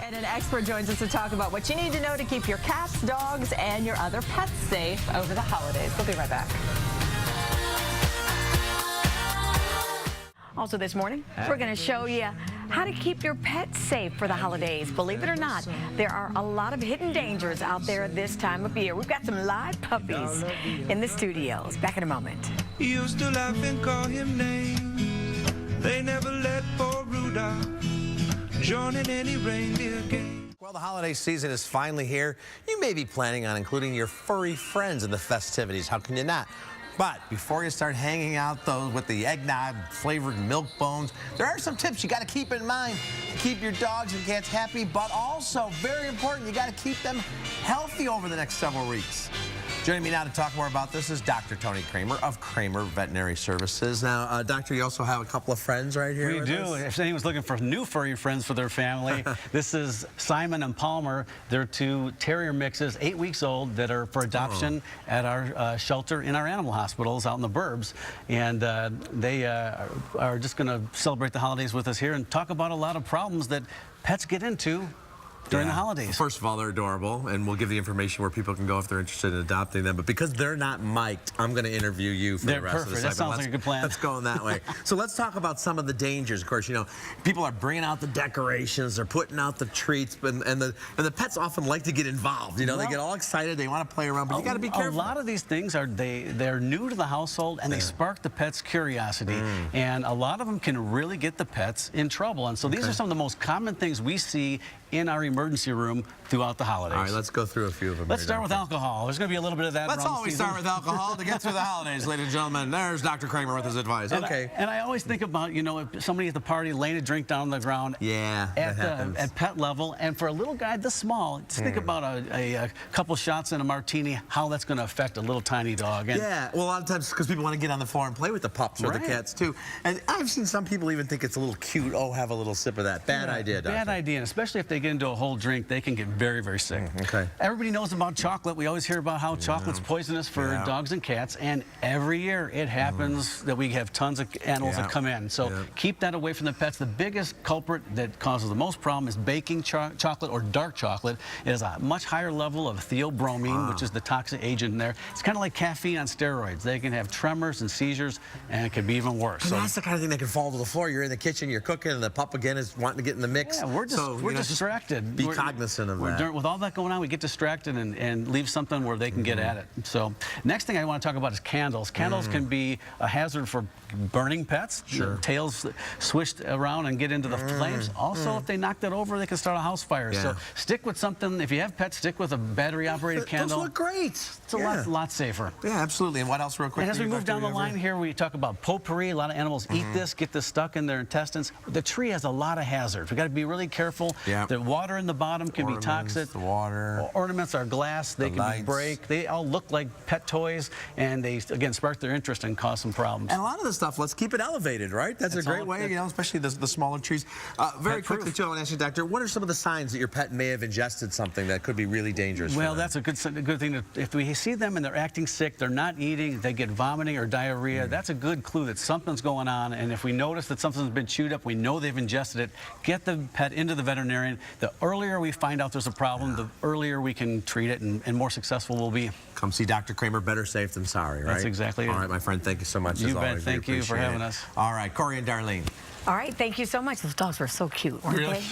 And an expert joins us to talk about what you need to know to keep your cats, dogs, and your other pets safe over the holidays. We'll be right back. Also this morning, we're going to show you how to keep your pets safe for the holidays. Believe it or not, there are a lot of hidden dangers out there this time of year. We've got some live puppies in the studios. Back in a moment. He used to laugh and call him names. They never let poor Rudolph join in any reindeer game. Well, the holiday season is finally here. You may be planning on including your furry friends in the festivities. How can you not? But before you start hanging out those with the eggnog flavored milk bones, there are some tips you got to keep in mind to keep your dogs and cats happy, but also very important, you got to keep them healthy over the next several weeks. Joining me now to talk more about this is Dr. Tony Kremer of Kremer Veterinary Services. Now, Doctor, you also have a couple of friends right here. We do. If anyone's looking for new furry friends for their family, this is Simon and Palmer. They're two terrier mixes, 8 weeks old, that are for adoption at our shelter in our animal hospitals out in the burbs. And they are just going to celebrate the holidays with us here and talk about a lot of problems that pets get into during the holidays. First of all, they're adorable, and we'll give the information where people can go if they're interested in adopting them. But because they're not mic'd, I'm going to interview you for the rest of the segment. That sounds like a good plan. Let's go in that way. So let's talk about some of the dangers. Of course, you know, people are bringing out the decorations, they're putting out the treats, and the pets often like to get involved. You know, they get all excited, they want to play around, but you got to be careful. A lot of these things they're new to the household, and they spark the pet's curiosity, and a lot of them can really get the pets in trouble. And so these are some of the most common things we see in our emergency room throughout the holidays. All right, let's go through a few of them. Let's start with alcohol. There's going to be a little bit of that. Let's always start with alcohol to get through the holidays, ladies and gentlemen. There's Dr. Kremer with his advice. Okay. And I always think about, you know, if somebody at the party laying a drink down on the ground at pet level, and for a little guy this small, just think about a couple shots in a martini, how that's going to affect a little tiny dog. And well, a lot of times because people want to get on the floor and play with the pups or the cats too. And I've seen some people even think it's a little cute. Oh, have a little sip of that. Bad idea, Doctor. Bad idea, and especially if they get into a whole drink, they can get very, very sick. Everybody knows about chocolate. We always hear about how chocolate's poisonous for dogs and cats, and every year it happens that we have tons of animals that come in. So keep that away from the pets. The biggest culprit that causes the most problem is baking chocolate or dark chocolate. It has a much higher level of theobromine, which is the toxic agent in there. It's kind of like caffeine on steroids. They can have tremors and seizures, and it can be even worse. And that's the kind of thing that can fall to the floor. You're in the kitchen, you're cooking, and the pup again is wanting to get in the mix. Yeah, we're distracted. Be cognizant of that. With all that going on, we get distracted and leave something where they can get at it. So next thing I want to talk about is candles. Candles can be a hazard for burning pets. Tails swished around and get into the flames. Also, if they knock that over, they can start a house fire. So stick with something. If you have pets, stick with a battery-operated candle. Those look great. It's a lot safer. Yeah, absolutely. And what else real quick? And as we move down the line here, we talk about potpourri. A lot of animals eat this, get this stuck in their intestines. The tree has a lot of hazards. We've got to be really careful. The water in the bottom can be toxic. The water. Ornaments are glass. They can break. They all look like pet toys, and they, again, spark their interest and cause some problems. And a lot of the stuff, let's keep it elevated, right? That's a great way, you know, especially the smaller trees. Very quickly, too, I want to ask you, Doctor, what are some of the signs that your pet may have ingested something that could be really dangerous for them? That's a good thing. If we see them and they're acting sick, they're not eating, they get vomiting or diarrhea, that's a good clue that something's going on. And if we notice that something's been chewed up, we know they've ingested it, get the pet into the veterinarian. The earlier we find out there's a problem, the earlier we can treat it and more successful we'll be. Come see Dr. Kremer. Better safe than sorry, right? That's exactly it. All right, my friend, thank you so much. You bet. Thank you for having us. All right, Corey and Darlene. All right, thank you so much. Those dogs were so cute, weren't they?